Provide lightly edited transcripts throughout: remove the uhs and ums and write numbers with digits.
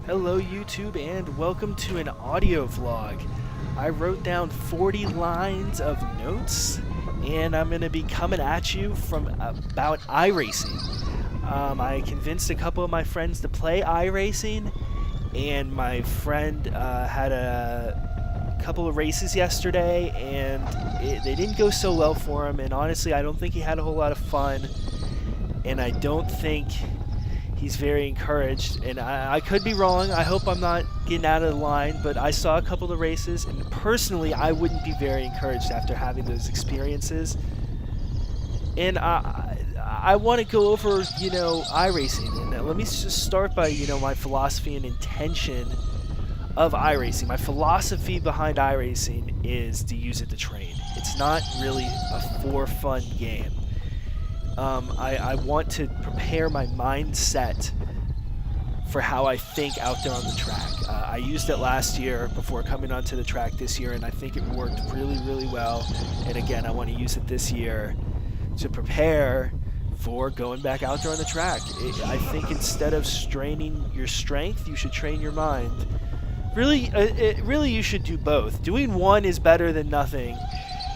Hello YouTube and welcome to an audio vlog. I wrote down 40 lines of notes and I'm going to be coming at you from about iRacing. I convinced a couple of my friends to play iRacing, and my friend had a couple of races yesterday and they didn't go so well for him, and honestly I don't think he had a whole lot of fun, and I don't think he's very encouraged, and I could be wrong. I hope I'm not getting out of the line, but I saw a couple of races, and personally, I wouldn't be very encouraged after having those experiences. And I want to go over, iRacing, and let me just start by, my philosophy and intention of iRacing. My philosophy behind iRacing is to use it to train. It's not really a for fun game. I want to prepare my mindset for how I think out there on the track. I used it last year before coming onto the track this year, and I think it worked really, really well. And again, I want to use it this year to prepare for going back out there on the track. I think instead of straining your strength, you should train your mind. Really, you should do both. Doing one is better than nothing,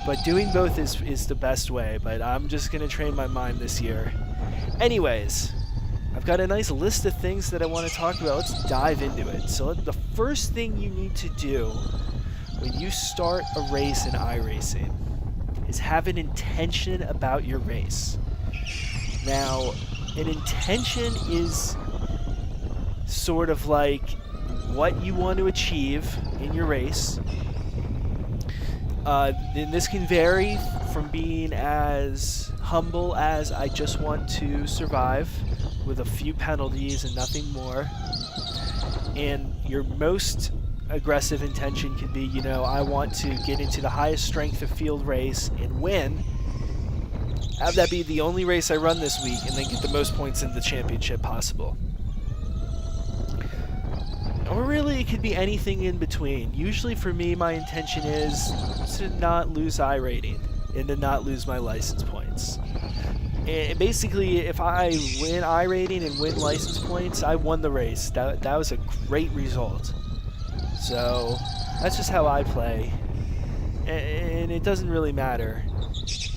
but doing both is the best way. But I'm just going to train my mind this year. Anyways, I've got a nice list of things that I want to talk about. Let's dive into it. So the first thing you need to do when you start a race in iRacing is have an intention about your race. Now, an intention is sort of like what you want to achieve in your race. And this can vary from being as humble as I just want to survive with a few penalties and nothing more. And your most aggressive intention can be, I want to get into the highest strength of field race and win. Have that be the only race I run this week and then get the most points in the championship possible. Or really, it could be anything in between. Usually for me, my intention is to not lose iRating and to not lose my license points. And basically, if I win iRating and win license points, I won the race. That was a great result. So that's just how I play. And it doesn't really matter,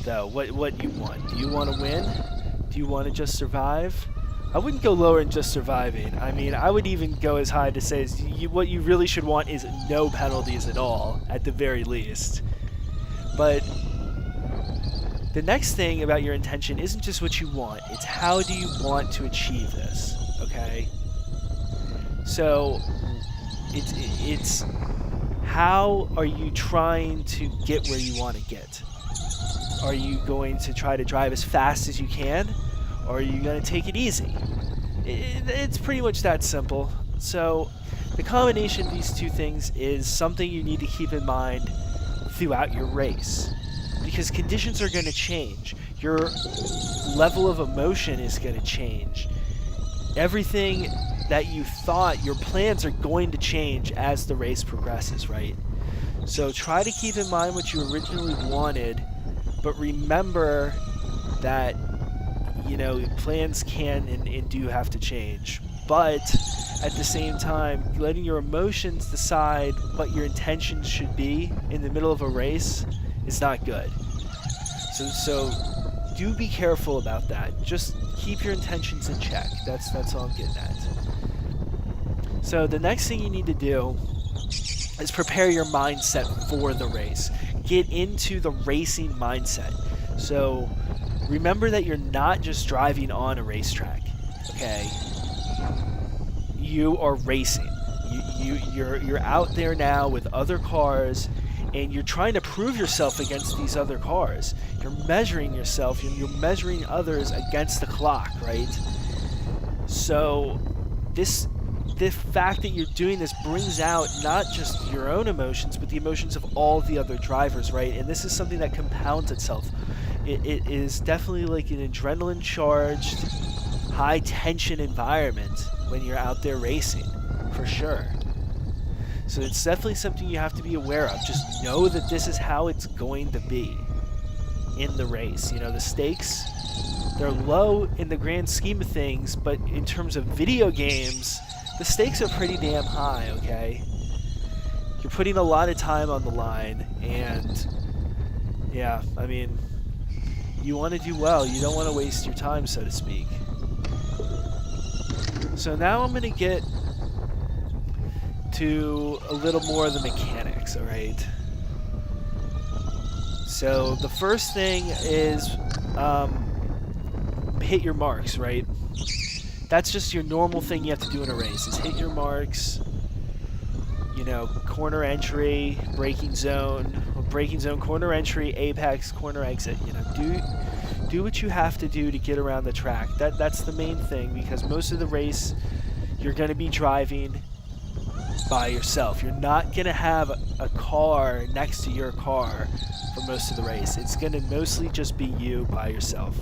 though, what you want. Do you want to win? Do you want to just survive? I wouldn't go lower than just surviving. I mean, I would even go as high to say what you really should want is no penalties at all, at the very least. But the next thing about your intention isn't just what you want, it's how do you want to achieve this, okay? So, it's how are you trying to get where you want to get? Are you going to try to drive as fast as you can? Or are you going to take it easy? It's pretty much that simple. So the combination of these two things is something you need to keep in mind throughout your race, because conditions are going to change. Your level of emotion is going to change. Everything that you thought, your plans are going to change as the race progresses, right? So try to keep in mind what you originally wanted, but remember that plans can and do have to change. But at the same time, letting your emotions decide what your intentions should be in the middle of a race is not good. So do be careful about that. Just keep your intentions in check. That's all I'm getting at. So the next thing you need to do is prepare your mindset for the race. Get into the racing mindset. So remember that you're not just driving on a racetrack, okay? You are racing. You're out there now with other cars, and you're trying to prove yourself against these other cars. You're measuring yourself, you're measuring others against the clock, right? So the fact that you're doing this brings out not just your own emotions, but the emotions of all the other drivers, right? And this is something that compounds itself. It is definitely like an adrenaline-charged, high-tension environment when you're out there racing, for sure. So it's definitely something you have to be aware of. Just know that this is how it's going to be in the race. The stakes, they're low in the grand scheme of things, but in terms of video games, the stakes are pretty damn high, okay? You're putting a lot of time on the line, and yeah, I mean, you want to do well. You don't want to waste your time, so to speak. So now I'm going to get to a little more of the mechanics, alright? So the first thing is hit your marks, right? That's just your normal thing you have to do in a race, is hit your marks. You know, corner entry, braking zone, corner entry, apex, corner exit. You know, do what you have to do to get around the track. That's the main thing, because most of the race you're going to be driving by yourself. You're not going to have a car next to your car for most of the race. It's going to mostly just be you by yourself.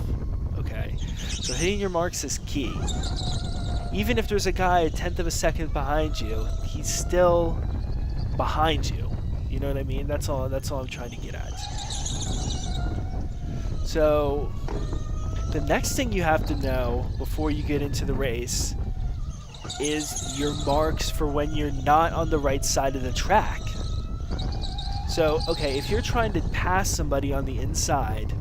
Okay, so hitting your marks is key. Even if there's a guy a tenth of a second behind you, he's still behind you. You know what I mean? That's all I'm trying to get at. So the next thing you have to know before you get into the race is your marks for when you're not on the right side of the track. So, okay, if you're trying to pass somebody on the inside,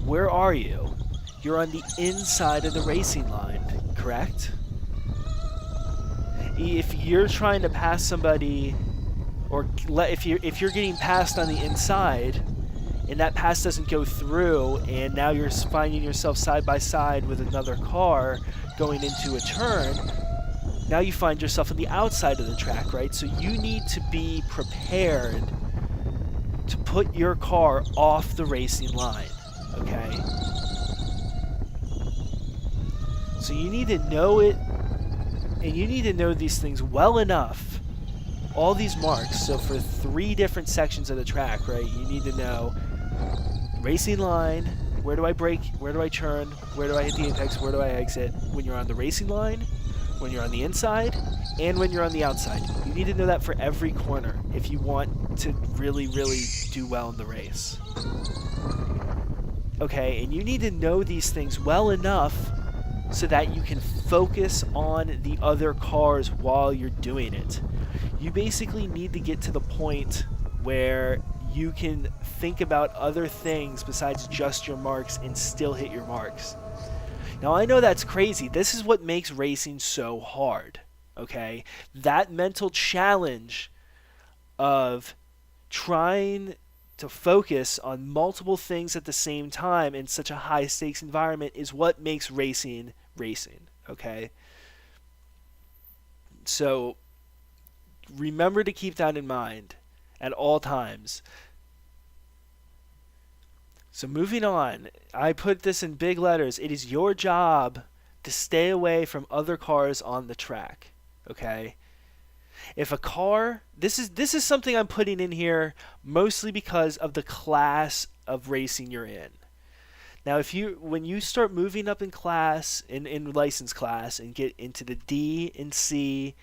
where are you? You're on the inside of the racing line, correct? If you're trying to pass somebody, or if you're getting passed on the inside, and that pass doesn't go through, and now you're finding yourself side by side with another car going into a turn, now you find yourself on the outside of the track, right? So you need to be prepared to put your car off the racing line, okay? So you need to know it, and you need to know these things well enough, all these marks. So for 3 different sections of the track, right, you need to know racing line, where do I brake, where do I turn, where do I hit the apex, where do I exit, when you're on the racing line, when you're on the inside, and when you're on the outside. You need to know that for every corner if you want to really, really do well in the race. Okay, and you need to know these things well enough so that you can focus on the other cars while you're doing it. You basically need to get to the point where you can think about other things besides just your marks and still hit your marks. Now, I know that's crazy. This is what makes racing so hard, okay? That mental challenge of trying to focus on multiple things at the same time in such a high-stakes environment is what makes racing, okay? So remember to keep that in mind at all times. So moving on, I put this in big letters. It is your job to stay away from other cars on the track, okay? If a car, this is something I'm putting in here mostly because of the class of racing you're in. Now, when you start moving up in class, in license class, and get into the D and C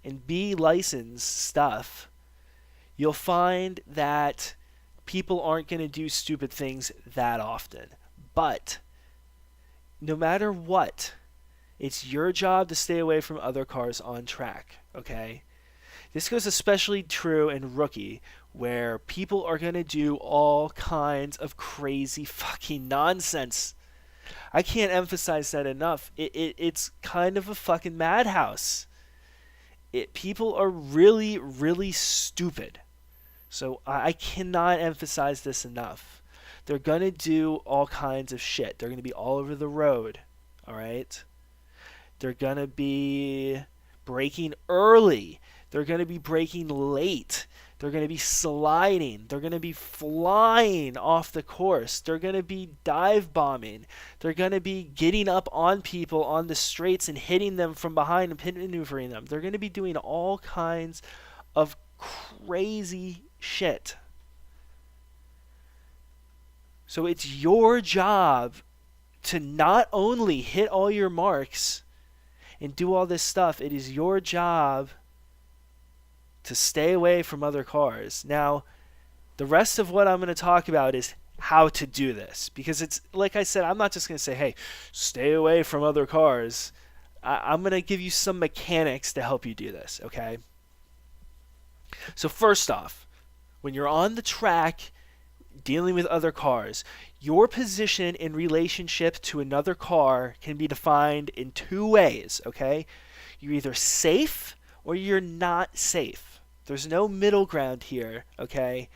and B license stuff, you'll find that people aren't going to do stupid things that often. But no matter what, it's your job to stay away from other cars on track, okay? This goes especially true in rookie, where people are going to do all kinds of crazy fucking nonsense. I can't emphasize that enough. It's kind of a fucking madhouse. People are really, really stupid. So I cannot emphasize this enough. They're going to do all kinds of shit. They're going to be all over the road, all right? They're going to be braking early. They're going to be braking late. They're going to be sliding. They're going to be flying off the course. They're going to be dive bombing. They're going to be getting up on people on the straights and hitting them from behind and pin maneuvering them. They're going to be doing all kinds of crazy shit. So it's your job to not only hit all your marks and do all this stuff, it is your job to stay away from other cars. Now, the rest of what I'm going to talk about is how to do this. Because it's, like I said, I'm not just going to say, hey, stay away from other cars. I'm going to give you some mechanics to help you do this, okay? So first off, when you're on the track dealing with other cars, your position in relationship to another car can be defined in two ways, okay? You're either safe or you're not safe. There's no middle ground here, okay?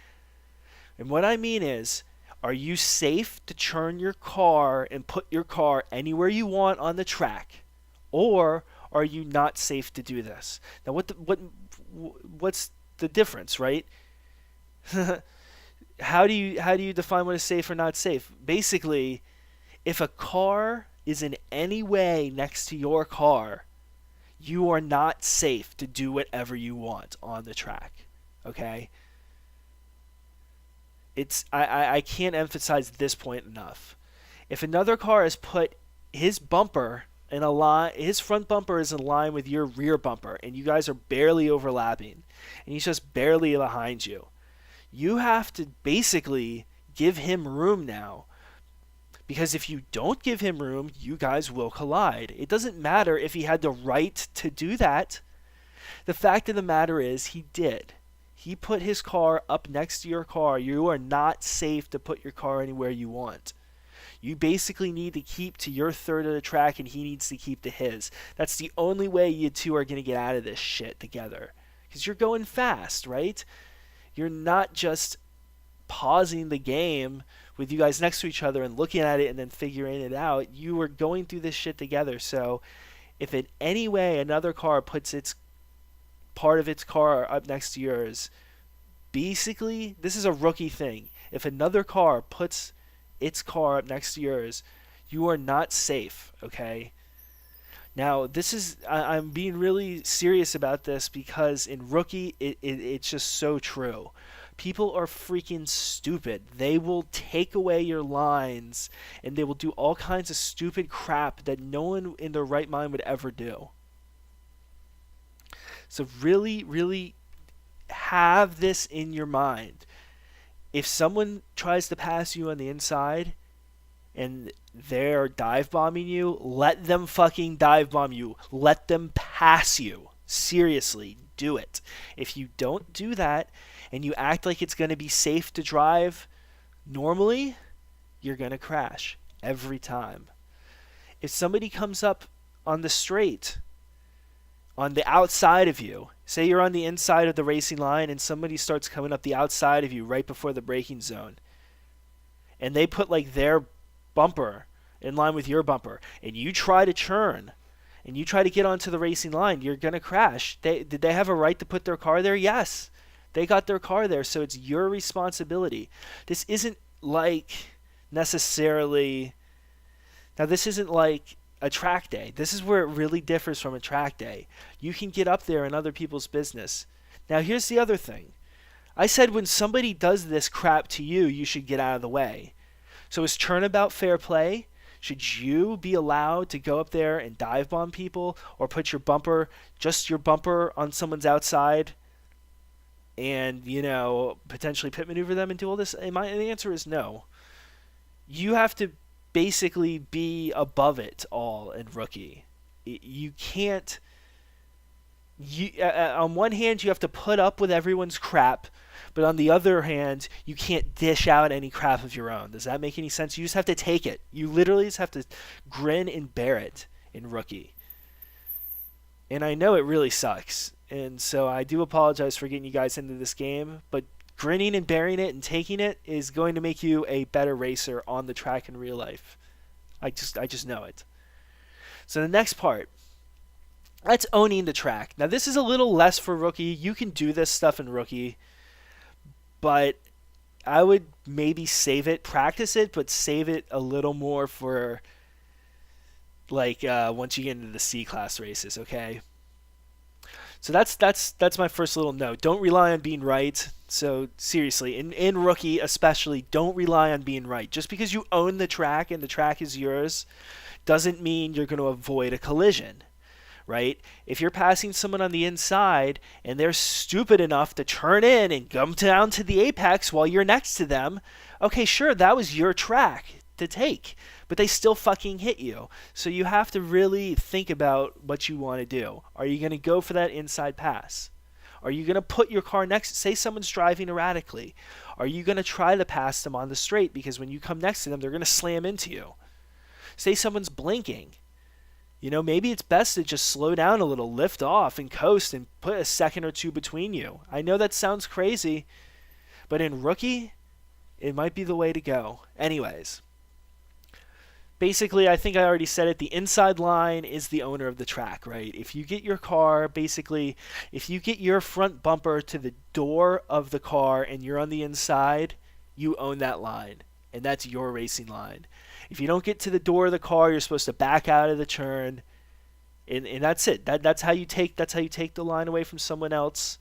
And what I mean is, are you safe to turn your car and put your car anywhere you want on the track? Or are you not safe to do this? Now what's the difference, right? How do you define what is safe or not safe? Basically, if a car is in any way next to your car, you are not safe to do whatever you want on the track. Okay? I can't emphasize this point enough. If another car has put his bumper in a line, his front bumper is in line with your rear bumper, and you guys are barely overlapping, and he's just barely behind you, you have to basically give him room now. Because if you don't give him room, you guys will collide. It doesn't matter if he had the right to do that. The fact of the matter is he did. He put his car up next to your car. You are not safe to put your car anywhere you want. You basically need to keep to your third of the track, and he needs to keep to his. That's the only way you two are going to get out of this shit together. Because you're going fast, right? You're not just pausing the game with you guys next to each other and looking at it and then figuring it out. You are going through this shit together. So if in any way another car puts its part of its car up next to yours, basically, this is a rookie thing. If another car puts its car up next to yours, you are not safe, okay? Now, I'm being really serious about this because in rookie, it's just so true. People are freaking stupid. They will take away your lines, and they will do all kinds of stupid crap that no one in their right mind would ever do. So really, really have this in your mind. If someone tries to pass you on the inside and they're dive bombing you, let them fucking dive bomb you. Let them pass you. Seriously, do it. If you don't do that and you act like it's going to be safe to drive normally, you're going to crash every time. If somebody comes up on the straight on the outside of you, say you're on the inside of the racing line and somebody starts coming up the outside of you right before the braking zone, and they put like their bumper in line with your bumper, and you try to churn and you try to get onto the racing line, you're going to crash. Did they have a right to put their car there? Yes. They got their car there, so it's your responsibility. This isn't like necessarily... Now, this isn't like a track day. This is where it really differs from a track day. You can get up there in other people's business. Now, here's the other thing. I said when somebody does this crap to you, you should get out of the way. So is turnabout fair play? Should you be allowed to go up there and dive bomb people or put your bumper, just your bumper, on someone's outside and, potentially pit maneuver them and do all this? And the answer is no. You have to basically be above it all in rookie. You can't... on one hand, you have to put up with everyone's crap, but on the other hand, you can't dish out any crap of your own. Does that make any sense? You just have to take it. You literally just have to grin and bear it in rookie. And I know it really sucks. And so I do apologize for getting you guys into this game, but grinning and bearing it and taking it is going to make you a better racer on the track in real life. I just know it. So the next part, that's owning the track. Now this is a little less for rookie. You can do this stuff in rookie, but I would maybe save it, practice it, but save it a little more for like once you get into the C-class races, okay? So that's my first little note. Don't rely on being right. So seriously, in rookie especially, don't rely on being right. Just because you own the track and the track is yours doesn't mean you're going to avoid a collision, right? If you're passing someone on the inside and they're stupid enough to turn in and come down to the apex while you're next to them, okay, sure, that was your track. to take, but they still fucking hit you. So you have to really think about what you want to do. Are you going to go for that inside pass? Are you going to put your car next? Say someone's driving erratically. Are you going to try to pass them on the straight? Because when you come next to them, they're going to slam into you. Say someone's blinking. You know, maybe it's best to just slow down a little, lift off, and coast and put a second or two between you. I know that sounds crazy, but in rookie, it might be the way to go. Anyways, basically, I think I already said it. The inside line is the owner of the track, right? If you get your car, basically, if you get your front bumper to the door of the car and you're on the inside, you own that line, and that's your racing line. If you don't get to the door of the car, you're supposed to back out of the turn, and that's it. That's how you take the line away from someone else.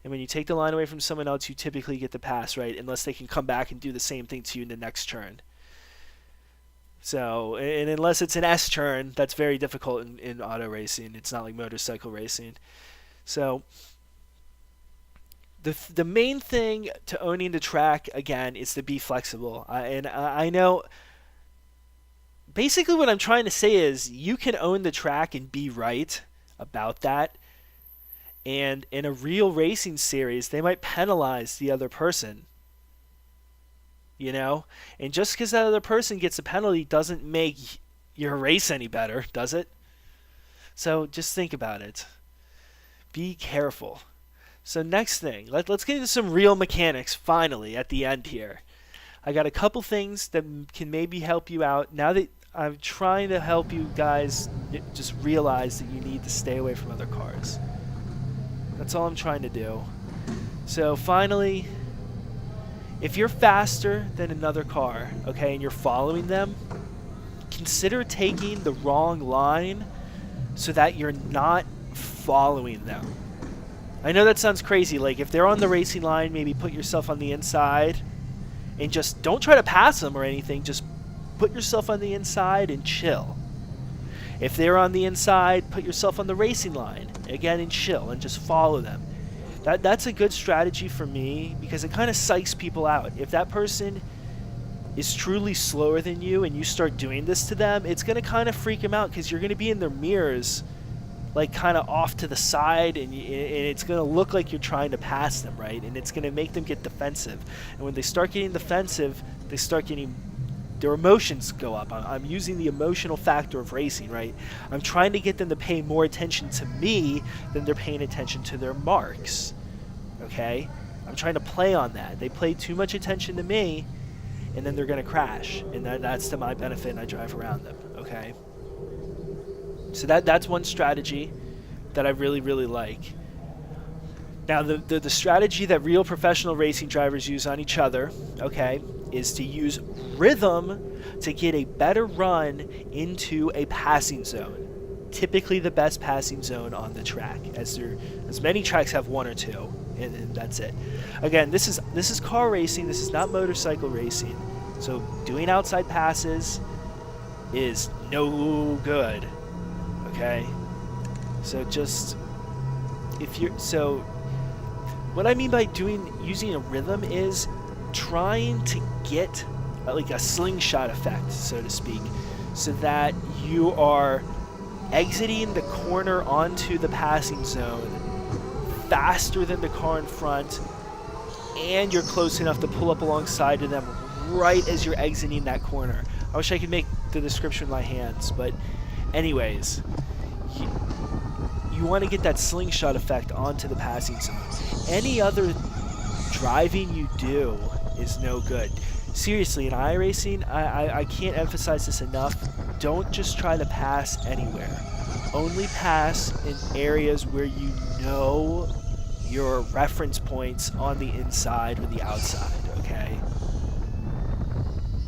And when you take the line away from someone else, you typically get the pass, right? Unless they can come back and do the same thing to you in the next turn. So, and unless it's an S turn, that's very difficult in auto racing. It's not like motorcycle racing. So, the main thing to owning the track, again, is to be flexible. I know... Basically what I'm trying to say is you can own the track and be right about that. And in a real racing series, they might penalize the other person. You know? And just because that other person gets a penalty doesn't make your race any better, does it? So just think about it. Be careful. So next thing, let's get into some real mechanics finally at the end here. I got a couple things that can maybe help you out. Now that I'm trying to help you guys just realize that you need to stay away from other cars. That's all I'm trying to do. So finally, if you're faster than another car, okay, and you're following them, consider taking the wrong line so that you're not following them. I know that sounds crazy. Like if they're on the racing line, maybe put yourself on the inside and just don't try to pass them or anything. Just put yourself on the inside and chill. If they're on the inside, put yourself on the racing line again and chill and just follow them. That's a good strategy for me because it kind of psychs people out. If that person is truly slower than you and you start doing this to them, it's going to kind of freak them out because you're going to be in their mirrors like kind of off to the side, and it's going to look like you're trying to pass them, right? And it's going to make them get defensive. And when they start getting defensive, they start getting... their emotions go up. I'm using the emotional factor of racing, right? I'm trying to get them to pay more attention to me than they're paying attention to their marks, okay? I'm trying to play on that. They pay too much attention to me, and then they're going to crash, and that's to my benefit, and I drive around them, okay? So that's one strategy that I really, really like. Now, the strategy that real professional racing drivers use on each other, okay, is to use rhythm to get a better run into a passing zone. Typically the best passing zone on the track, as many tracks have one or two, and that's it. Again, this is car racing. This is not motorcycle racing. So doing outside passes is no good. Okay? So just what I mean by using a rhythm is trying to get like a slingshot effect, so to speak, so that you are exiting the corner onto the passing zone faster than the car in front, and you're close enough to pull up alongside of them right as you're exiting that corner. I wish I could make the description with my hands, but anyways, you want to get that slingshot effect onto the passing zone. Any other driving you do is no good. Seriously, in iRacing, I can't emphasize this enough. Don't just try to pass anywhere. Only pass in areas where you know your reference points on the inside or the outside, okay?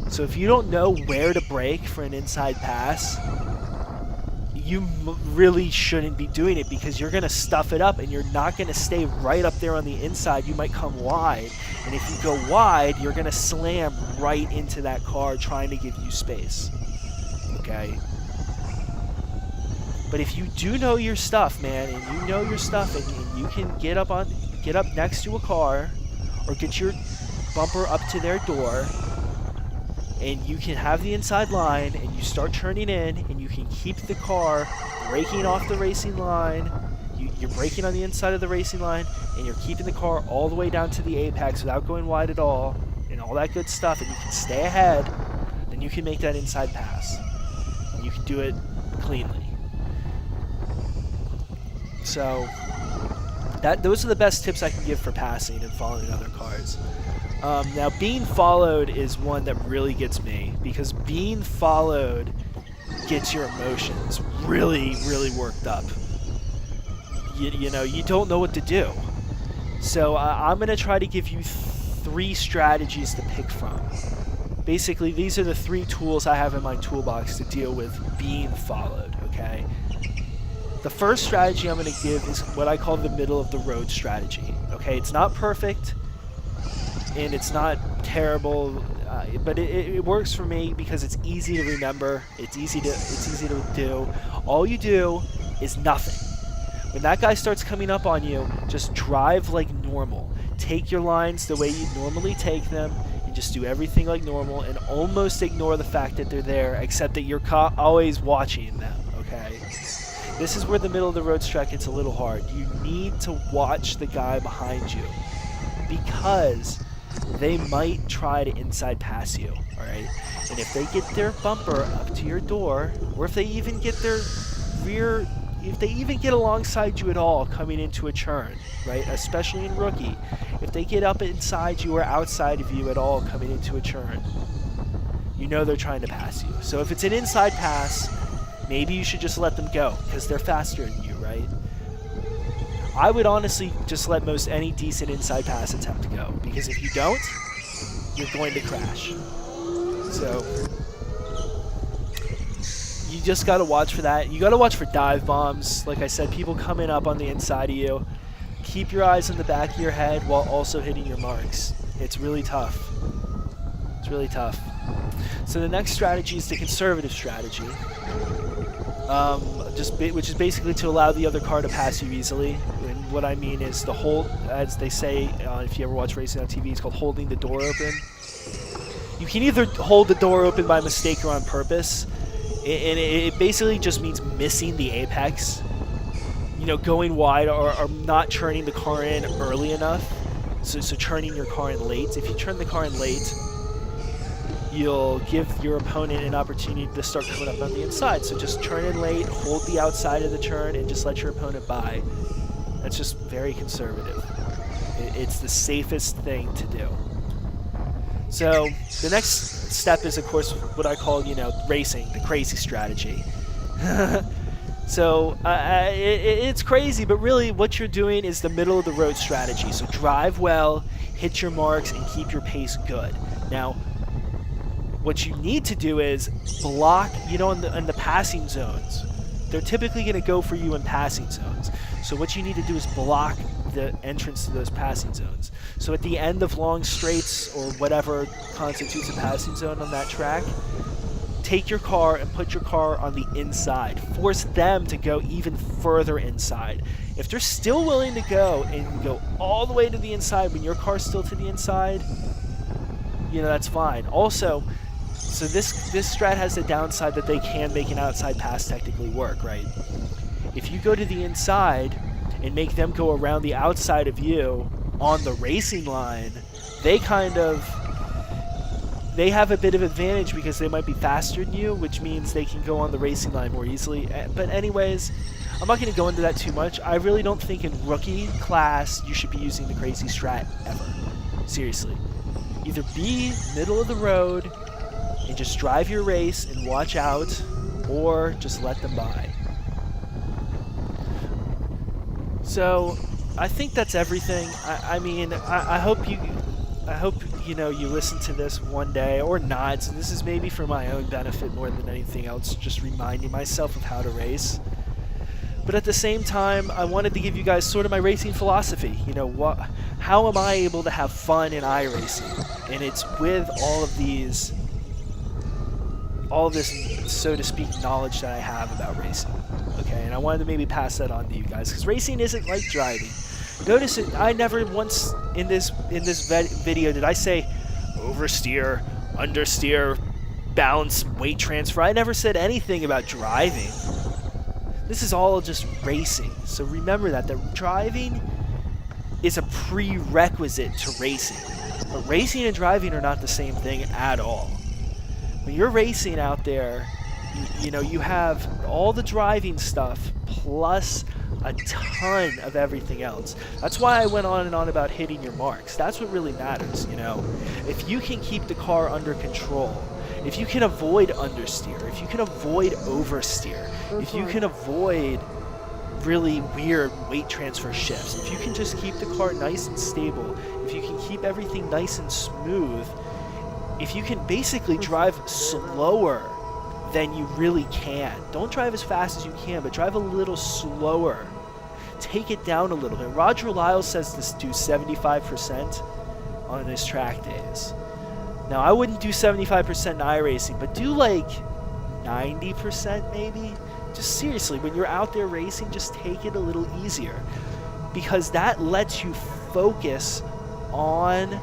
So if you don't know where to brake for an inside pass, you really shouldn't be doing it, because you're going to stuff it up and you're not going to stay right up there on the inside. You might come wide, and if you go wide, you're going to slam right into that car trying to give you space, okay? But if you do know your stuff, man, and you know your stuff, and you can get up next to a car or get your bumper up to their door, and you can have the inside line, and you start turning in, and you can keep the car braking off the racing line. You're braking on the inside of the racing line, and you're keeping the car all the way down to the apex without going wide at all, and all that good stuff, and you can stay ahead, then you can make that inside pass. And you can do it cleanly. So those are the best tips I can give for passing and following other cars. Now, being followed is one that really gets me, because being followed gets your emotions really, really worked up. You know, you don't know what to do. So I'm going to try to give you 3 strategies to pick from. Basically, these are the 3 tools I have in my toolbox to deal with being followed, okay? The first strategy I'm going to give is what I call the middle of the road strategy, okay? It's not perfect, and it's not terrible, but it works for me because it's easy to remember, it's easy to do. All you do is nothing. When that guy starts coming up on you, just drive like normal. Take your lines the way you normally take them, and just do everything like normal, and almost ignore the fact that they're there, except that you're always watching them, okay? This is where the middle of the road strat gets a little hard. You need to watch the guy behind you, because they might try to inside pass you, alright? And if they get their bumper up to your door, or if they even get their rear, if they even get alongside you at all coming into a turn, right? Especially in rookie, if they get up inside you or outside of you at all coming into a turn, you know they're trying to pass you. So if it's an inside pass, maybe you should just let them go, because they're faster than you, right? I would honestly just let most any decent inside pass attempt go, because if you don't, you're going to crash. So you just got to watch for that. You got to watch for dive bombs. Like I said, people coming up on the inside of you. Keep your eyes in the back of your head while also hitting your marks. It's really tough. It's really tough. So the next strategy is the conservative strategy, which is basically to allow the other car to pass you easily. And what I mean is the hold, as they say, if you ever watch racing on TV, it's called holding the door open. You can either hold the door open by mistake or on purpose. And it basically just means missing the apex, you know, going wide or not turning the car in early enough. So turning your car in late. If you turn the car in late, you'll give your opponent an opportunity to start coming up on the inside. So just turn in late, hold the outside of the turn, and just let your opponent by. That's just very conservative. It's the safest thing to do. So the next step is, of course, what I call, you know, racing, the crazy strategy. So it's crazy, but really what you're doing is the middle of the road strategy. So drive well, hit your marks, and keep your pace good. Now, what you need to do is block, you know, in the passing zones. They're typically going to go for you in passing zones. So what you need to do is block the entrance to those passing zones. So at the end of long straights or whatever constitutes a passing zone on that track, take your car and put your car on the inside. Force them to go even further inside. If they're still willing to go and go all the way to the inside when your car's still to the inside, you know, that's fine. Also, so this strat has the downside that they can make an outside pass technically work, right? If you go to the inside and make them go around the outside of you on the racing line, they have a bit of advantage because they might be faster than you, which means they can go on the racing line more easily. But anyways, I'm not going to go into that too much. I really don't think in rookie class you should be using the crazy strat ever. Seriously. Either be middle of the road and just drive your race and watch out, or just let them by. So I think that's everything. I mean, I hope you know you listen to this one day or not. So this is maybe for my own benefit more than anything else, just reminding myself of how to race. But at the same time, I wanted to give you guys sort of my racing philosophy. You know, how am I able to have fun in iRacing? And it's with all this, so to speak, knowledge that I have about racing. Okay, and I wanted to maybe pass that on to you guys, because racing isn't like driving. Notice it, I never once in this video did I say oversteer, understeer, balance weight transfer. I never said anything about driving. This is all just racing. So remember that driving is a prerequisite to racing. But racing and driving are not the same thing at all. When you're racing out there, you know, you have all the driving stuff plus a ton of everything else. That's why I went on and on about hitting your marks. That's what really matters, you know. If you can keep the car under control, if you can avoid understeer, if you can avoid oversteer, if you can avoid really weird weight transfer shifts, if you can just keep the car nice and stable, if you can keep everything nice and smooth, if you can basically drive slower than you really can. Don't drive as fast as you can, but drive a little slower. Take it down a little bit. Roger Lyles says this, do 75% on his track days. Now, I wouldn't do 75% in iRacing, but do like 90% maybe. Just seriously, when you're out there racing, just take it a little easier, because that lets you focus on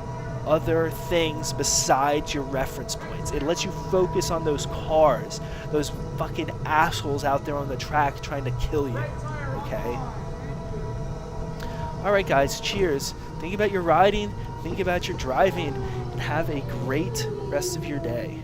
other things besides your reference points. It lets you focus on those cars, those fucking assholes out there on the track trying to kill you, okay? Alright guys, cheers. Think about your riding, think about your driving, and have a great rest of your day.